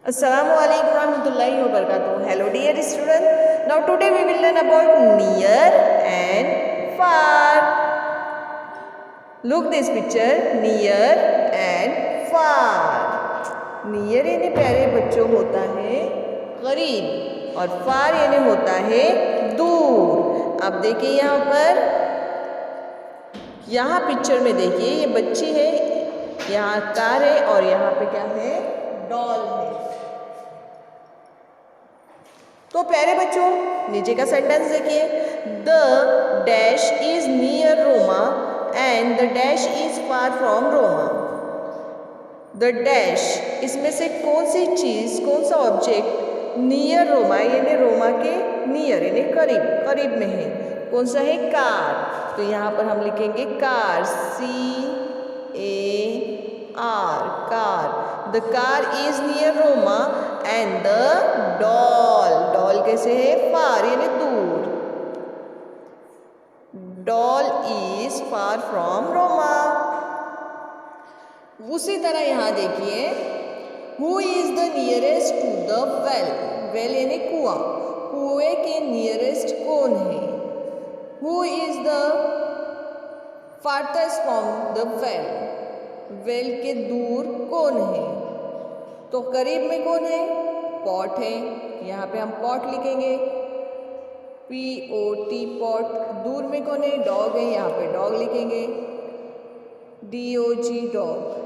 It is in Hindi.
Assalamualaikum warahmatullahi wabarakatuh. Hello dear student. Now today we will learn about near and far. Look this picture, near and far. Near यानी प्यारे बच्चों होता है करीब और far यानी होता है दूर। अब देखिए यहाँ पर, यहाँ पिक्चर में देखिए ये बच्ची है, यहाँ कार है और यहाँ पे क्या है, डॉल है। तो प्यारे बच्चों नीचे का सेंटेंस देखिए, the dash is near Roma and the dash is far from Roma. The dash, इसमें से कौन सी चीज़, कौन सा ऑब्जेक्ट नियर रोमा यानी रोमा के नियर यानी करीब, करीब में है, कौन सा है, कार। तो यहाँ पर हम लिखेंगे car, CAR, car. The car is near Roma and the doll, doll कैसे है, फार यानी दूर। Doll is far from Roma. उसी तरह यहाँ देखिए, who is the nearest to the well, well यानी कुआं, कुएं के नियरेस्ट कौन है। Who is the farthest from the well, well के दूर कौन है। तो करीब में कौन है, पॉट है, यहाँ पे हम पॉट लिखेंगे, POT पॉट। दूर में कौन है, डॉग है, यहाँ पे डॉग लिखेंगे, DOG डॉग।